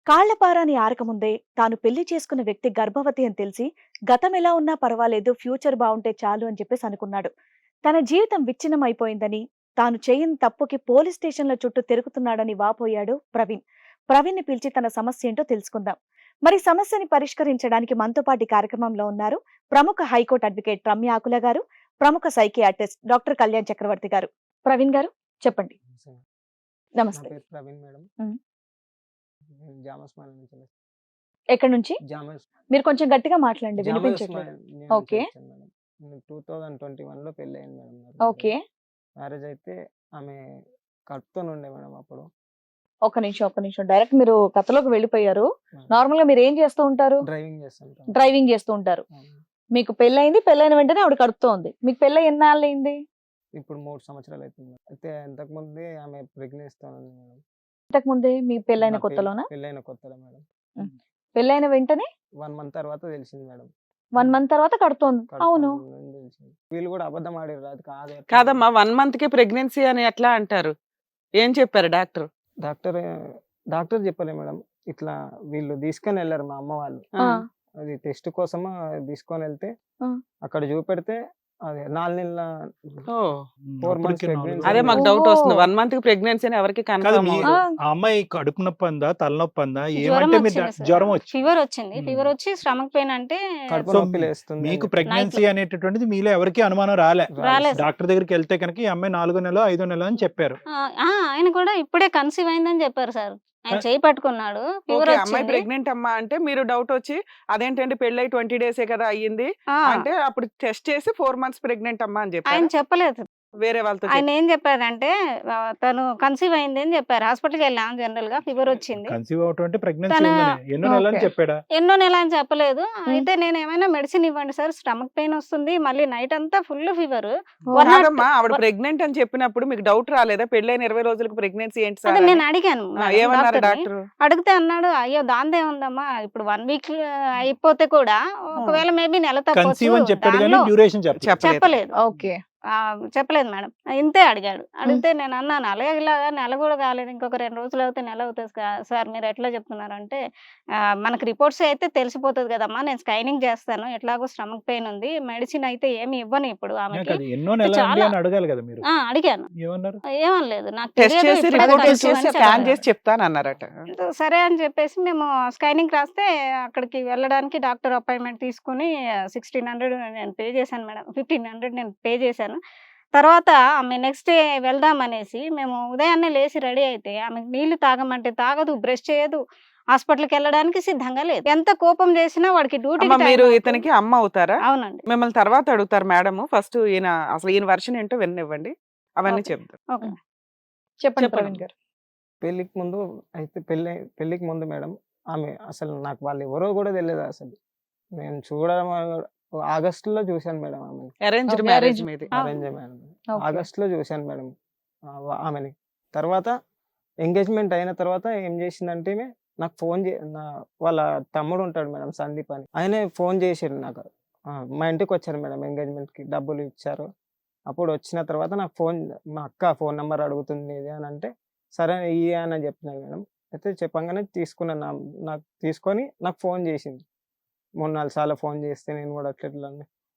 కాళ్లపారాని ఆరకముందే తాను పెళ్లి చేసుకున్న వ్యక్తి గర్భవతి అని తెలిసి గతం ఎలా ఉన్నా పర్వాలేదు ఫ్యూచర్ బాగుంటే చాలు అని చెప్పేసి అనుకున్నాడు. తన జీవితం విచ్ఛిన్నం అయిపోయిందని, తాను చేయని తప్పుకి పోలీస్ స్టేషన్ల చుట్టూ తిరుగుతున్నాడని వాపోయాడు ప్రవీణ్. ప్రవీణ్ ని పిలిచి తన సమస్య ఏంటో తెలుసుకుందాం. మరి సమస్యని పరిష్కరించడానికి మనతో పాటు ఈ కార్యక్రమంలో ఉన్నారు ప్రముఖ హైకోర్టు అడ్వకేట్ రమ్య ఆకుల గారు, ప్రముఖ సైకియాట్రిస్ట్ డాక్టర్ కళ్యాణ్ చక్రవర్తి గారు. ప్రవీణ్ గారు చెప్పండి. సార్. నా నమస్తే. పేరు ప్రవీణ్ మేడం. మ్మ్. నేను జామస్మాల్ నుంచి ఎక్కడి నుంచి? జామస్ మీరు కొంచెం గట్టిగా మాట్లాడండి, వినిపించట్లేదు. జామస్మాల్ నుంచి ఓకే. వచ్చాను మేడం. నేను 2021లో పెళ్ళి అయింది మేడం నాకు. ఓకే, మ్యారేజ్ అయితే ఆమె కడుపుతోనే ఉండే మేడం అప్పుడు. ఒక్క నిమిషం డైరెక్ట్ మీరు కథలోకి వెళ్ళిపోయారు. మ్మ్. నార్మల్ గా మీరు ఏం చేస్తూ ఉంటారు? డ్రైవింగ్ చేస్తాను. డ్రైవింగ్ చేస్తూ ఉంటారు. మీకు పెళ్ళైంది, పెళ్ళైన వెంటనే ఆవిడ కడుపుతో ఉంది. మీకు పెళ్ళై ఎన్నాళ్ళు అయింది? ఇప్పుడు 3 సంవత్సరాలు అవుతుంది మేడం. అయితే అంతకు ముందే ఆమె ప్రెగ్నెన్సీతో ఉంది మేడం. ఇంతకు ముందే మీ పెళ్ళైన నా కొత్తలోనా? పెళ్ళైన కొత్తలో మేడం. పెళ్ళైన వెంటనే 1 మంత్ తర్వాత తెలిసింది మేడం. 1 మంత్ తర్వాత కడుతోంది. అవును. కడుపుతో ఉందని తెలిసింది. వీళ్ళు కూడా అబద్ధం ఆడారు, అది కాదు అట్లా కాదమ్మా 1 మంత్ కి ప్రెగ్నెన్సీ అని ఎట్లా అంటారు? ఏం చెప్పారు డాక్టర్? డాక్టర్ చెప్పలే మేడం. ఇట్లా వీళ్ళు తీసుకొని వెళ్ళారు మా అమ్మ వాళ్ళు. ఆ, అది టెస్ట్ కోసం తీసుకొని వెళ్తే ఆ. అక్కడ చూపెడితే అది 4 నెలల ఓ 4 months pregnancy. అదే మాకు డౌట్ ఓహో. వస్తుంది. 1 మంత్ కి ప్రెగ్నెన్సీ అని ఎవరికి కాదు కన్ఫర్మ్ మీ ఆ. ఆ అమ్మాయి కడుపు నొప్పి అందా తలనొప్పి అందా జ్వరం ఏమంటే మీరు వచ్చింది సార్. జ్వరం వచ్చి ఫీవర్ వచ్చింది. మ్మ్. ఫీవర్ వచ్చి స్టమక్ పెయిన్ అంటే కడుపు సో నొప్పి లేస్తుంది అని మీకు చెప్పి. ప్రెగ్నెన్సీ అనేటటువంటిది మీలో ఎవరికి అనుమానం రాలే. రాలేదు. డాక్టర్ దగ్గరికి వెళ్తే కనుక ఈ అమ్మాయి 4వ నెల 5వ నెల అని చెప్పారు. ఆయన కూడా ఇప్పుడే కన్సీవ్ అయిందని చెప్పారు సార్. ఆయన చేయి పట్టుకున్నాడు, ఫీవర్ ఓకే, అమ్మాయి వచ్చింది. ప్రెగ్నెంట్ అమ్మా అంటే మీరు డౌట్ వచ్చి అదేంటంటే పెళ్ళై 20 డేసే కదా అయ్యింది ఆ, అంటే అప్పుడు టెస్ట్ చేసి 4 మంత్స్ ప్రెగ్నెంట్ అమ్మా అని ఆయన చెప్పారు. చెప్పలేదు. వేరే వాళ్ళతో ఆయన ఏం చెప్పారంటే తను కన్సీవ్ అయింది అని చెప్పారు. హాస్పిటల్కి వెళ్ళాం, జనరల్ గా ఫీవర్ వచ్చింది. కన్సీవ్ అవటం అంటే ప్రెగ్నెన్సీ తన- ఉందని ఎన్నో నెలలు అని ఓకే. చెప్పాడా? ఎన్నో నెల అని చెప్పలేదు. అయితే నేను ఏమైనా మెడిసిన్ ఇవ్వండి సార్, స్టమక్ పెయిన్ వస్తుంది, మళ్ళీ నైట్ అంతా ఫుల్ ఫీవర్. కాదమ్మా ఆవిడ ప్రెగ్నెంట్ అని చెప్పినప్పుడు మీకు డౌట్ రాలేదా? పెళ్ళైన 20 రోజులకు ప్రెగ్నెన్సీ ఏంటి సార్ అదే అని? నేను అడిగాను మేడం ఏమన్నారు డాక్టర్ని. డాక్టర్? అడిగితే అన్నాడు, అయ్యో దాందే ఉందమ్మా, ఇప్పుడు 1 వీక్ అయిపోతే కూడా ఒకవేళ మేబీ నెల కన్సీవ్ అని తప్పొచ్చు, చెప్పాడు కానీ దానిలో డ్యూరేషన్ చెప్పలేదు. చెప్పలేదు. ఓకే. చెప్పలేదు మేడం. ఇంతే అడిగాడు. అడిగితే నేను అన్నాను, అలాగే ఇలాగా నెల కూడా కాలేదు, ఇంకొక 2 రోజులు అవుతే నెల అవుతుంది సార్, మీరు ఎట్లా చెప్తున్నారంటే మనకు రిపోర్ట్స్ అయితే తెలిసిపోతుంది కదమ్మా, నేను స్కైనింగ్ చేస్తాను, ఎట్లాగో స్టమక్ పెయిన్ ఉంది, మెడిసిన్ అయితే ఏమి ఇవ్వను ఇప్పుడు ఆమెకి. అది ఎన్నో నెల అండి చాలా- అని అడగాలి కదా మీరు. అడిగాను, ఏమన్నారు? ఏమనలేదు, నాకు టెస్ట్ తెలియదు, చేసి ఇప్పుడే రిపోర్ట్ కన్సీవ్ చేసి అని స్కాన్ చెప్పారు. చేసి చెప్తానన్నారట. సరే అని చెప్పేసి మేము స్కైనింగ్ రాస్తే అక్కడికి వెళ్ళడానికి డాక్టర్ అపాయింట్మెంట్ తీసుకుని 1600 నేను పే చేశాను మేడం. 1500 నేను పే చేశాను. తర్వాత ఆమె నెక్స్ట్ డే వెళ్దాం అనేసి మేము ఉదయాన్నే లేచి రెడీ అయితే ఆమెకు నీళ్లు తాగమంటే తాగదు, బ్రష్ చేయదు, హాస్పిటల్కి వెళ్ళడానికి సిద్ధంగా లేదు. ఎంత కోపం చేసినా వాడికి డ్యూటీ. అమ్మ మీరు ఇతనికి అమ్మ అవుతారా? అవునండి. మిమ్మల్ని తర్వాత అడుగుతారు మేడం. ఫస్ట్ ఈయన అసలు ఈయన వర్షన్ ఏంటో వినివ్వండి, అవన్నీ ఓకే. చెప్తారు. ఓకే. చెప్పండి చెప్పండి. ప్రవీణ్ గారు. పెళ్ళికి ముందు అయితే పెళ్ళికి ముందు మేడం ఆమె అసలు నాకు వాళ్ళు ఎవరో కూడా తెలియదు అసలు. నేను చూడడం ఆగస్టులో చూశాను మేడం ఆమెని. Arranged Okay, marriage arranged. మీది. Arrange madam. ఓకే. ఆగస్టులో చూశాను మేడం ఆమెని. తర్వాత ఎంగేజ్మెంట్ అయిన తర్వాత ఏం చేసిందంటే ఈమె నాకు ఫోన్ వాళ్ళ తమ్ముడు ఉంటాడు మేడం, సందీప్ అని, ఆయనే ఫోన్ చేసారు నాకు. మా ఇంటికి వచ్చారు మేడం, ఎంగేజ్మెంట్కి డబ్బులు ఇచ్చారు. అప్పుడు వచ్చిన తర్వాత నాకు మా అక్క ఫోన్ నెంబర్ అడుగుతుంది ఇది అని అంటే సరే ఇయ్యి అని చెప్పినాను మేడం. అయితే చెప్పంగానే తీసుకున్నాను. నాకు తీసుకొని నాకు ఫోన్ చేసింది. 3-4 సార్లు ఫోన్ చేస్తే నేను కూడా అట్లా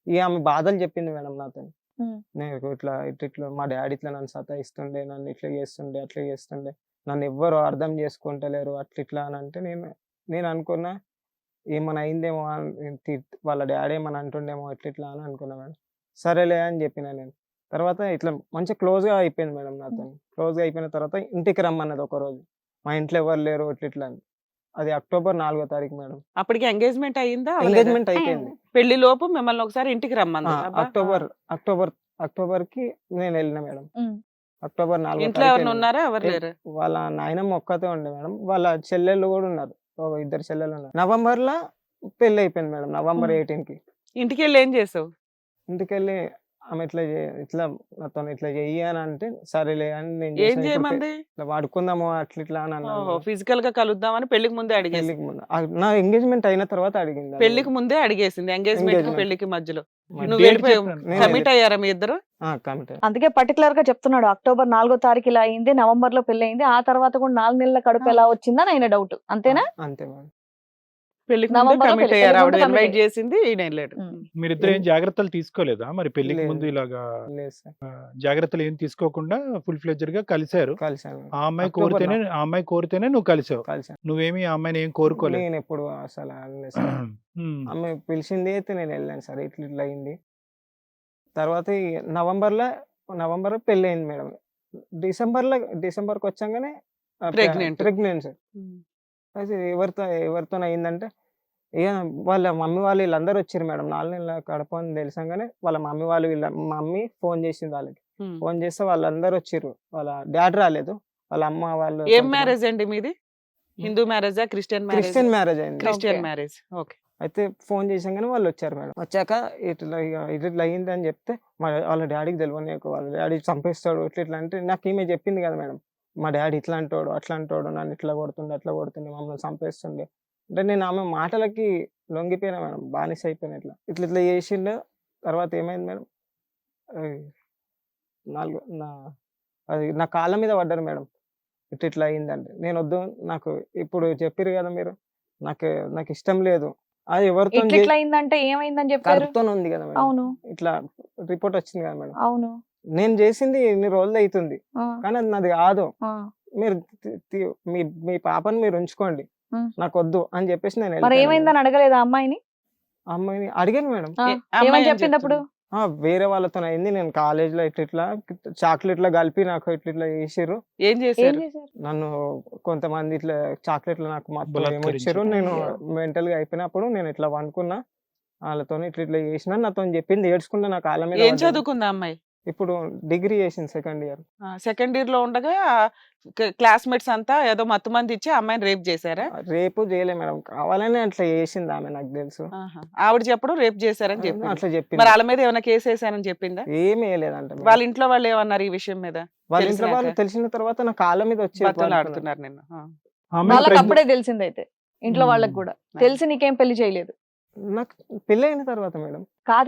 ఇక ఆమె బాధలు చెప్పింది మేడం నాతో. మ్మ్. నేను ఇట్లా మా డాడీ ఇట్లా నన్ను సతాయిస్తుండే, నన్ను ఇట్లా చేస్తుండే, అట్లా చేస్తుండే, నన్ను ఎవ్వరు అర్థం చేసుకుంటలేరు అట్లా అని అంటే నేను అనుకున్నా ఏమైనా అయిందేమో వాళ్ళ డాడీ ఏమైనా అంటుండేమో ఇట్లా అని అనుకున్నా మేడం. సరేలే అని చెప్పిన నేను. తర్వాత ఇట్లా మంచిగా క్లోజ్గా అయిపోయింది మేడం నాతో. క్లోజ్గా అయిపోయిన తర్వాత ఇంటికి రమ్మన్నది ఒకరోజు. మా ఇంట్లో ఎవరు లేరు ఇట్లా అని. అది అక్టోబర్ 4వ తారీఖు మేడం. అప్పటికి ఎంగేజ్మెంట్ అయిందా? ఎంగేజ్మెంట్ అయిపోయింది. పెళ్లి లోపు మిమ్మల్ని ఒకసారి ఇంటికి రమ్మంది. అక్టోబర్కి నేను వెళ్ళిన మేడం. మ్మ్. అక్టోబర్ 4వ ఇంట్లో తారీఖు ఎవరిని ఉన్నారా? ఎవరు లేరు? వాళ్ళ నాయనమ్మ ఒక్కతే ఉండే మేడం. వాళ్ళ చెల్లెళ్ళు కూడా ఉన్నారు, 2 చెల్లెళ్ళు ఉన్నారు. నవంబర్లో పెళ్లి అయిపోయింది మేడం, నవంబర్ 18కి. ఇంటికి వెళ్ళి ఏం చేసావు? ఇంటికెళ్ళి ఆమె ఇట్లా నాతో ఇట్లా చెయ్యి అని అంటే సరేలే అని నేను ఏం చేసిన. చేయమంది? ఇట్లా వాడుకుందాము అట్లా ఇట్లా అని అన్నాను ఓహో, మేడం. ఫిజికల్ గా కలుద్దామని పెళ్లికి ముందే అడిగేసి, పెళ్లికి ముందు నా ఎంగేజ్మెంట్ అయిన తర్వాత అడిగింది అది. పెళ్లికి ముందే అడిగేసింది, ఎంగేజ్మెంట్ కి Engagement. పెళ్లికి మధ్యలో. మరి నువ్వు Date వెళ్ళిపోయావు, చెప్పాను. నేను కమిట్ అయ్యారా మీ ఇద్దరు? కమిట్ అందుకే పర్టికులర్ గా చెప్తున్నాడు అక్టోబర్ 4వ తారీఖు ఇలా అయింది, నవంబర్ లో పెళ్లి అయింది, ఆ తర్వాత కూడా 4 నెలల కడుపు ఎలా వచ్చిందని ఆయన డౌట్. అంతేనా? అంతే మేడం. పెళ్లికి ముందే నవంబర్లో కమిట్ పెళ్లి, అయ్యారు, పెళ్లి ఆవిడ ముందు ఇన్వైట్ commit చేసింది, ఈయన వెళ్ళాడు. మీరిద్దరు ఏం జాగ్రత్తలు తీసుకోలేదా మరి పెళ్లికి లేదు. ముందు ఇలాగా లేదు సార్, జాగ్రత్తలు ఏం తీసుకోకుండా ఫుల్ ఫ్లెడ్జర్ గా కలిశారు. కలిసాను ఆ అమ్మాయి అక్టోబర్ కోరితేనే నువ్వు కలిసావు. కలిసాను. నువ్వేమి ఆ అమ్మాయిని ఏం కోరుకోలేదు. నేను ఎప్పుడు అసలు అనలేదు సార్. ఉమ్. ఆమె పిలిచింది అయితే నేను వెళ్ళాను సార్, ఇట్లా ఇట్లా అయింది. తర్వాత నవంబర్ పెళ్ళి అయింది మేడం. డిసెంబర్కి వచ్చాగానే Pregnant. ప్రెగ్నెన్సీ. అయితే ఎవరితో అయిందంటే ఇక వాళ్ళ మమ్మీ వాళ్ళు వీళ్ళందరూ వచ్చారు మేడం. 4 నెలల కడప అని తెలిసంగానే వాళ్ళ మమ్మీ వాళ్ళు మమ్మీ ఫోన్ చేసింది వాళ్ళకి. ఫోన్ చేస్తే వాళ్ళందరూ వచ్చారు. వాళ్ళ డాడీ రాలేదు, వాళ్ళ అమ్మ వాళ్ళు. ఏం మ్యారేజ్ అండి మీది? హిందూ మ్యారేజా, క్రిస్టియన్ మ్యారేజ్? క్రిస్టియన్ మ్యారేజ్ అయింది. Christian Okay. మ్యారేజ్. ఓకే. అయితే ఫోన్ చేసాగానే వాళ్ళు వచ్చారు మేడం. వచ్చాక ఇట్లా అయ్యింది అని చెప్తే వాళ్ళ డాడీకి తెలియదు, వాళ్ళ డాడీ చంపేస్తాడు ఇట్లా ఇట్లా అంటే నాకు ఈమె చెప్పింది కదా మేడం, మా డాడీ ఇట్లా అంటాడు అట్లా అంటాడు, నన్ను ఇట్లా కొడుతుండే అట్లా కొడుతుండే, మమ్మల్ని చంపేస్తుండే అంటే నేను ఆమె మాటలకి లొంగిపోయినా మేడం, బానిస అయిపోయినా. ఇట్లా ఇట్లా ఇట్లా చేసిండు. తర్వాత ఏమైంది మేడం, నా కాళ్ళ మీద పడ్డారు మేడం. ఇట్లా అయిందంటే నేను వద్దు, నాకు ఇప్పుడు చెప్పారు కదా మీరు, నాకు ఇష్టం లేదు. అది ఎవరితో ఇట్లా అయిందంటే ఏమైందని చెప్పారు? కడుపుతో ఉంది కదా మేడం, అవును ఇట్లా రిపోర్ట్ వచ్చింది కదా మేడం. అవును. నేను చేసింది ఇన్ని రోజులు అవుతుంది ఆ, కానీ అది నాది కాదు, ఆ. మీరు మీ పాపని మీరు ఉంచుకోండి, నాకు వద్దు అని చెప్పేసి నేను మరి వెళ్ళిపోయాను మేడం. ఏమైందని అడగలేదు ఆ అమ్మాయిని? అమ్మాయిని అడిగాను మేడం. ఆ, అమ్మాయి ఏమని ఏం చెప్పింది అప్పుడు? వేరే వాళ్ళతో అయింది, నేను కాలేజ్ లో ఇట్లా చాక్లెట్లు కలిపి నాకు ఇట్లా చేసిర్రు, ఏం ఏం చేశారు? చేశారు? నన్ను కొంతమంది ఇట్లా చాక్లెట్లు నాకు మొత్తం బలాత్కరించారు. ఏమొచ్చారు. నేను అయ్యో. మెంటల్ గా అయిపోయినప్పుడు నేను ఇట్లా అనుకున్నా, వాళ్ళతో ఇట్లా చేసిన నాతో చెప్పింది, ఏడ్చుకుంటే నా కాళ్ళ మీద ఏం పడ్డది. చదువుకుందా అమ్మాయి? ఇప్పుడు డిగ్రీ చేసింది 2nd ఇయర్. సెకండ్ ఇయర్ లో ఉండగా క్లాస్మేట్స్ అంతా ఏదో మత్తు మంది ఇచ్చి అమ్మాయిని రేప్ చేశారా? రేపు చేయలే మేడం, కావాలని అట్లా చేసింది ఆమె, నాకు తెలుసు. ఆహా. ఆవిడ చెప్పడం రేప్ చేశారని చెప్పింది. అట్లా మరి చెప్పింది, వాళ్ళ మీద ఏమైనా కేసు వేసానని చెప్పిందా? ఏమీ వేయలేదంట మేడం. వాళ్ళ ఇంట్లో వాళ్ళు ఏమన్నారు ఈ విషయం మీద? వాళ్ళ ఇంట్లో తెలిసినాక? వాళ్ళు తెలిసిన తర్వాత నా కాళ్ళ మీద వచ్చి బతులు ఆడుతున్నారు నిన్ను. ఆ అమ్మాయి వాళ్ళకి pregnant- అప్పుడే తెలిసింది అయితే, ఇంట్లో వాళ్ళకి కూడా తెలిసి నీకేం పెళ్లి చేయలేదు? నాకు పెళ్లి అయిన తర్వాత మేడం.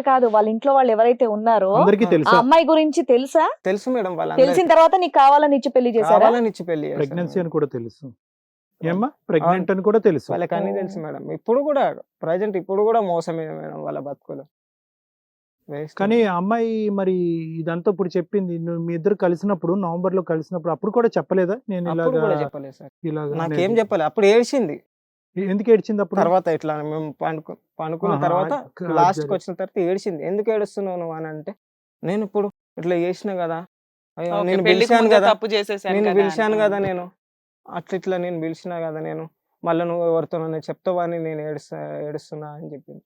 కాదు వాళ్ళ ఇంట్లో వాళ్ళు ఎవరైతే ఉన్నారో అందరికీ ఆ, ఆ తెలుసా అమ్మాయి గురించి తెలుసా? తెలుసు మేడం, తెలిసిన తర్వాత నీకు కావాలని ఇచ్చి పెళ్లి చేశారా? కావాలని ఇచ్చి పెళ్లి చేశారు ప్రెగ్నెన్సీ మేడం. అని కూడా తెలుసు. ఏమ్మా ప్రెగ్నెంట్ అని కూడా తెలుసు. వాళ్ళకి అన్ని ఓ. తెలుసు మేడం. ఇప్పుడు కూడా ప్రజెంట్ ఇప్పుడు కూడా మోసమే మేడం వాళ్ళ బతుకులు. Waste. కానీ ఆ అమ్మాయి మరి ఇదంతా ఇప్పుడు చెప్పింది, నువ్వు మీ ఇద్దరు కలిసినప్పుడు నవంబర్ లో కలిసినప్పుడు అప్పుడు కూడా చెప్పలేదా నేను అప్పుడు కూడా ఇలాగా చెప్పలేదు సార్, ఇలాగా నాకేం అనేది? చెప్పలేదు. అప్పుడు ఏడ్చింది. ఎందుకు ఏడ్చింది అప్పుడు? తర్వాత ఇట్లా మేము పనుకున్న ఆహా, తర్వాత అది లాస్ట్ కి జరిగి- వచ్చిన తర్వాత ఏడ్చింది. ఎందుకు ఏడుస్తున్నావు నువ్వు అని అంటే, నేను ఇప్పుడు ఇట్లా చేసిన కదా, అయ్యో ఓకే, నేను పెళ్లికి పిలిచాను ముందే కదా, తప్పు చేసేసాను నేను కదా పిలిచాను అని. కదా, నేను ఇట్లా నేను పిలిచినా కదా, నేను మళ్ళీ నువ్వు ఎవరితో చెప్తావని నేను ఏడుస్తున్నా అని చెప్పింది.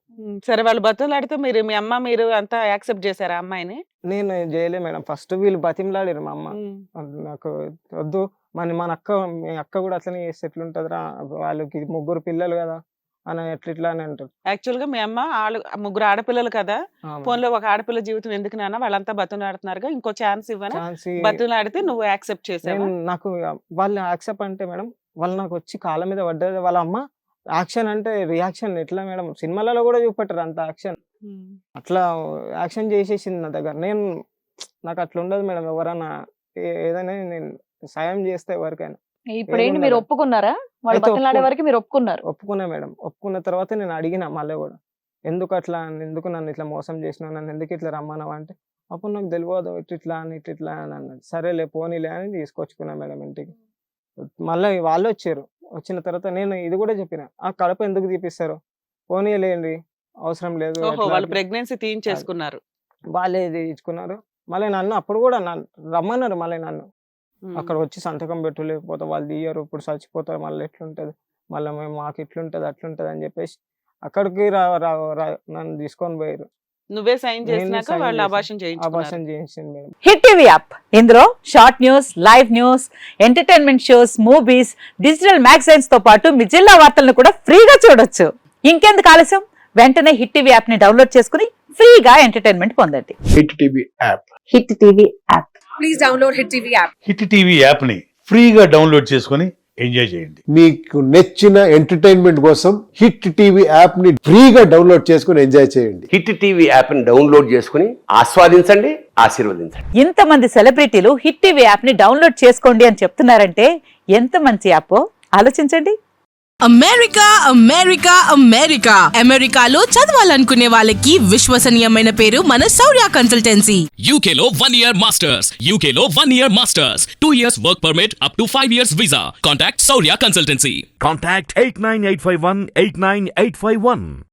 సరే, వాళ్ళు బతులాడితే మీరు మీ అమ్మ మీరు అంతా యాక్సెప్ట్ చేశారా అమ్మాయిని? నేను చేయలే మేడం. ఫస్ట్ వీళ్ళు బతిమలాడారు మా అమ్మ, నాకు వద్దు, మన మీ అక్క కూడా అట్లనే చేస్తే ఎట్లుంటదిరా, వాళ్ళకి 3 పిల్లలు కదా అని ఎట్లా అని అంటారు. యాక్చువల్ గా మీ అమ్మ ముగ్గురు ఆడపిల్లలు కదా, ఫోన్లో ఒక ఆడపిల్ల జీవితం ఎందుకు నాన్న, వాళ్ళంతా బతులాడుతున్నారుగా, ఇంకో ఛాన్స్ ఇవ్వనా? ఛాన్స్ బతులాడితే నువ్వు యాక్సెప్ట్ చేసావా? నాకు వాళ్ళు యాక్సెప్ట్ అంటే మేడం, వాళ్ళు నాకు వచ్చి కాళ్ళ మీద పడ్డది. వాళ్ళ అమ్మ యాక్షన్ అంటే రియాక్షన్ ఎట్లా మేడం, సినిమాలలో కూడా చూపెట్టారు అంత యాక్షన్, అట్లా యాక్షన్ చేసేసింది నా దగ్గర. నాకు అట్లా ఉండదు మేడం, ఎవరైనా ఏదైనా నేను సాయం చేస్తే ఎవరికైనా. ఇప్పుడు ఏంటి, ఏముండదు. మీరు ఒప్పుకున్నారా? వాళ్ళు అయితే బతిలాడే వరకు మీరు ఒప్పుకున్నారు? ఒప్పుకున్నా మేడం. ఒప్పుకున్న తర్వాత నేను అడిగిన మళ్ళీ కూడా, ఎందుకు నన్ను ఇట్లా మోసం చేసినావు, నన్ను ఎందుకు ఇట్లా రమ్మన్నావు అంటే, అప్పుడు నాకు తెలియదు ఇట్లా అని అన్నది. సరేలే పోనీలే అని తీసుకొచ్చుకున్నా మేడం ఇంటికి. మళ్ళీ వాళ్ళు వచ్చారు. వచ్చిన తర్వాత నేను ఇది కూడా చెప్పిన, ఆ కడప ఎందుకు తీపిస్తారు, పోనీలేండి అవసరం లేదు, ఓహో, ఎట్లా వాళ్ళు అంటే ప్రెగ్నెన్సీ తీయించేసుకున్నారు. వాళ్ళే ఇచ్చుకున్నారు. మళ్ళీ నన్ను అప్పుడు కూడా రమ్మన్నారు, మళ్ళీ నన్ను అక్కడ వచ్చి సంతకం పెట్టు, లేకపోతే వాళ్ళు తీయరు, ఇప్పుడు చచ్చిపోతారు, మళ్ళీ ఎట్లుంటది, మళ్ళీ మాకు ఇట్లుంటది అట్లుంటది అని చెప్పేసి అక్కడికి నన్ను తీసుకొని పోయారు. నువ్వే సైన్ నేను చేసినాక sign వాళ్ళు చేసిన. అబార్షన్ చేయించుకున్నారు. అబార్షన్ చేయించింది మేడం. హిట్ టీవీ యాప్ ఇందులో short news, live news, entertainment shows, movies, digital magazines తో పాటు మీ జిల్లా వార్తలను కూడా ఫ్రీగా చూడొచ్చు. ఇంకెందుకు ఆలస్యం, వెంటనే హిట్ టీవీ యాప్ ని డౌన్లోడ్ చేసుకుని ఫ్రీగా ఎంటర్టైన్మెంట్ పొందండి. Hit TV app. Hit TV app. Hit TV యాప్ని ఫ్రీగా డౌన్లోడ్ చేసుకొని ఎంజాయ్ చేయండి. మీకు నచ్చిన ఎంటర్టైన్మెంట్ కోసం హిట్ టీవీ యాప్ ని ఫ్రీగా డౌన్లోడ్ చేసుకుని ఎంజాయ్ చేయండి. హిట్ టీవీ యాప్ని డౌన్లోడ్ చేసుకుని ఆస్వాదించండి, ఆశీర్వదించండి. ఇంతమంది సెలబ్రిటీలు హిట్ టీవీ యాప్ ని డౌన్లోడ్ చేసుకోండి అని చెప్తున్నారంటే ఎంత మంచి యాప్ ఆలోచించండి. అమెరికా అమెరికా అమెరికా అమెరికాలో చదవాలనుకునే వాళ్ళకి విశ్వసనీయమైన పేరు మన శౌర్య కన్సల్టెన్సీ. UK లో 1 year masters, UK లో 1 year masters, 2 years work permit up to 5 years visa. Contact Saurya Consultancy. Contact 89851 89851.